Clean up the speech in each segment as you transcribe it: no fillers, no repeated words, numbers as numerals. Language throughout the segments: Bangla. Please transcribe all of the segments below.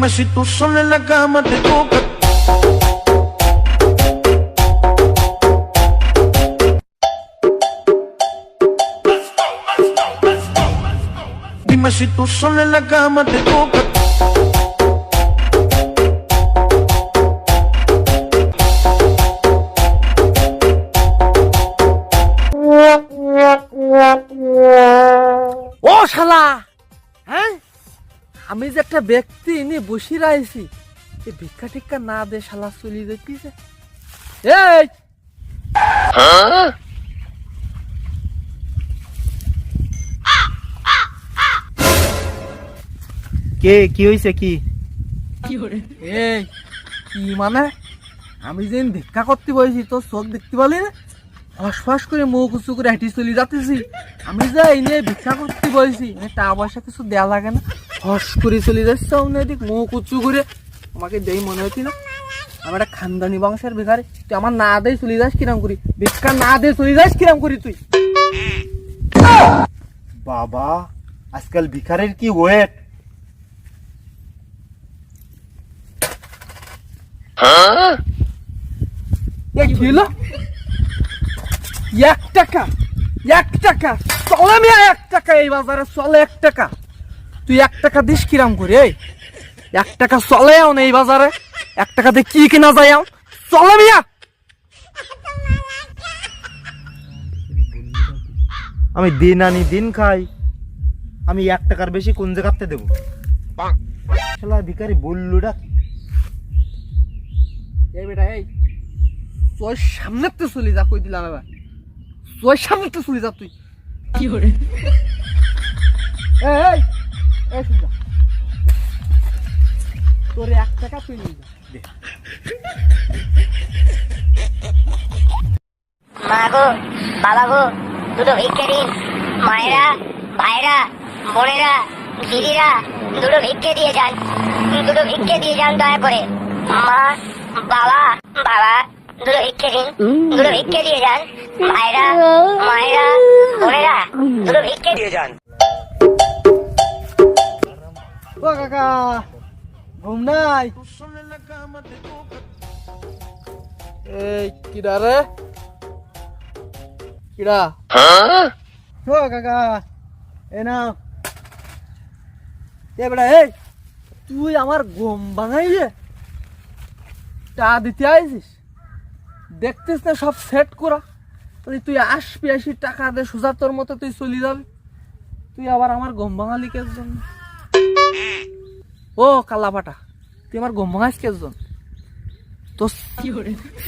Dime si tú sola en la cama te toca. Dime si tú sola en la cama te toca. ও শালা, হ্যাঁ আমি যে একটা ব্যক্তি নিয়ে বসে রয়েছি, এই ভিক্ষা টিক্ষা না দে শালা চলে যেতিছে। এই কে কি হইছে কি? এই কি মানে, আমি যেদিন ভিক্ষা করতে বসেছি তোর চোখ দেখতে পালি না? ফসফস করে মুখ উঁচু করে হেঁটে চলে যাতেছি। আমি যে এই নিয়ে ভিক্ষা করতে বসেছি, টাকা পয়সা কিছু দেয়া লাগে না, ফস করে চলে যাচ্ছে অন্যদিক মুখ উঁচু করে। আমাকে দেই মনে হচ্ছে না আমি একটা খানদানি বংশের ভিখারি, তুই আমার না দেয় চলে যাস কিরাম করি? ভিক্ষা না দিয়ে চলে যাস কিরাম করি তুই? বাবা, আজকাল ভিখারির কি ওয়েট! কি হলো? 1 টাকা, 1 টাকা চলে মিয়া, 1 টাকা এই বাজারে চলে 1 টাকা। তুই 1 টাকা দিস কিরাম করে? এই 1 টাকা চলে না এই বাজারে? 1 টাকাতে কি কিনা যায়? চলে মিয়া। আমি দিন আনি দিন খাই, আমি 1 টাকার বেশি কোন জায়গাতে দেবো? শালা ভিখারি বললুটা। এই বেটা, এই তোর সামনে তো চলে যা, কই দিলাম এবার, তোর সামনে তো চলে যা তুই। কি করে? এই এই শুন, তোর 1 টাকা তুই নিয়ে যা। মা গো, বাবা গো, দুটো ভিক্ষে দিন। মায়েরা, ভাইরা, বোনেরা, দিদিরা, দুটো ভিক্ষে দিয়ে যান, দুটো ভিক্ষে দিয়ে যান দয়া করে। মা, বাবা, বাবা, দুটো ভিক্ষে দিন, দুটো ভিক্ষে দিয়ে যান। ভাইরা, মায়েরা, বোনেরা, দুটো ভিক্ষে দিয়ে যান। ও কাকা, ঘুম নাই? এই কিরা রে, কিরা? ও কাকা, এ নাও। এ বেটা, এই তুই আমার ঘুম ভাঙাইয়ে টা দিতে আইছিস? দেখতিস না সব সেট করা? তুই আসবি, আসি টাকা দে সোজা তোর মতো তুই চলে যাবি। তুই আবার আমার ঘুম ভাঙালি কের জন্য? ও কালাপাটা, তুই আমার ঘুম ভাঙাইস কের জন্য? তো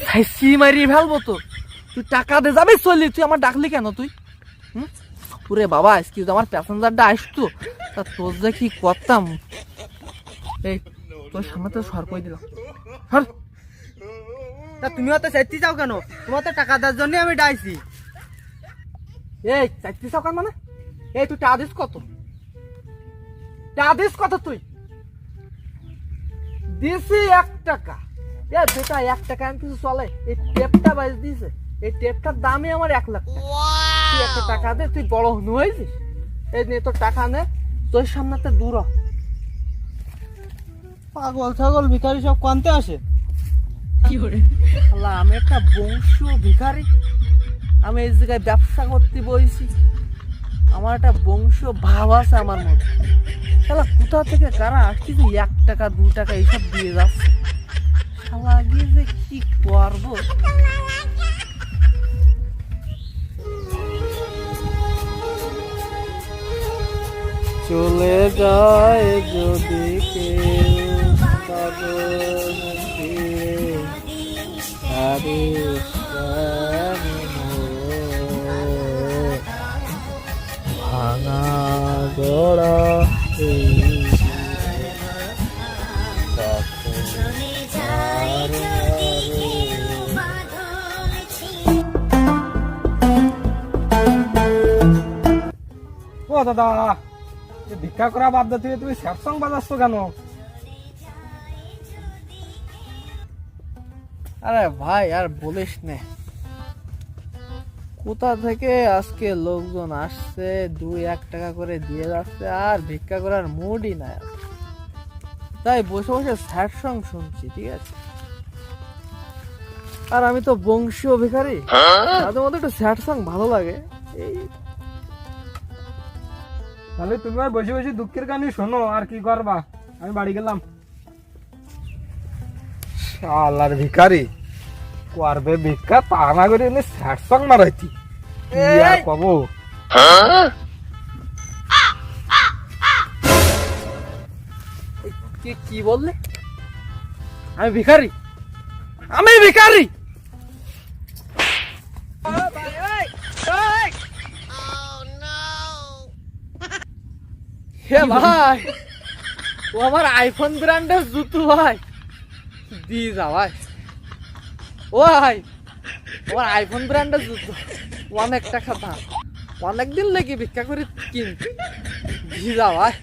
সাইসি মারি ফেলবো তো। তুই টাকা দে যাবি চলি, তুই আমার ডাকলি কেন তুই? পুরে বাবা, এক্সকিউজ, আমার প্যাসেঞ্জারটা আসতো, তা তোর যে কি করতাম। এই তোর সামনে তো সর কই দিলাম, সর। তা তুমিও তো চাইতে চাও কেন? তোমার তো টাকা দেওয়ার জন্য আমি ডাইছি। এই চাইতে চাও কেন মানে? এই তুই টাকা দিস কত? টাকা দিস কত তুই? দিছি 1 টাকা। এ বেটা, 1 টাকা আমি কিছু চলে? এই টেপটা বাইজ দিয়েছে, এই টেপটার দামই আমার 1 লাখ টাকা। তুই 1 টাকা দে, তুই বড় হনু হয়েছিস। এই নিয়ে তোর টাকা নে, তোর সামনে তো দূর হ। পাগল ছাগল ভিখারি সব কানতে আসে। আল্লাহ, আমি একটা বংশ ভিখারি, আমি এই জায়গায় ব্যবসা করতে বইছি, আমার একটা বংশ ভাব আছে আমার মধ্যে। শালা কোথা থেকে কারা আসছি যে 1 টাকা 2 টাকা এইসব দিয়ে যাচ্ছে? শালা গিয়ে যে কি করবো? চলে যায় যদি কেউ পাগল ফিরে, আরে ভাঙা গড়া ও দাদা, ভিক্ষা করা বাদ দিয়ে তুমি স্যাড সং বাজাচ্ছ কেন? আরে ভাই আর বলিস না, কোথা থেকে আজকে লোকজন আসছে, 2-1 টাকা করে দিয়ে যাচ্ছে, আর ভিক্ষা করার মুডই নাই। তাই বসে বসে স্যাড সং শুনছি, ঠিক আছে? আর আমি তো বংশীয় ভিখারি, তাদের মধ্যে একটু স্যাড সং ভালো লাগে। এই তাহলে তুমি আর বসে বসে দুঃখের কাহিনী শোনো, আর কি করবা? আমি বাড়ি গেলাম। শালার ভিখারি করবে ভিক্ষা, তা না করে এমনি স্যাড সং মারাইতি, কি আর কব। কি বললে? আমি ভিখারি? আমি ভিখারি? হে ভাই, ও আমার আইফোন ব্র্যান্ডের জুতো ভাই, দিয়ে যা ভাই। ও ভাই, আমার আইফোন ব্র্যান্ডের জুতো, অনেক টাকা দাম, অনেকদিন লেগে ভিক্ষা করে কিনতে, দিয়ে যা ভাই।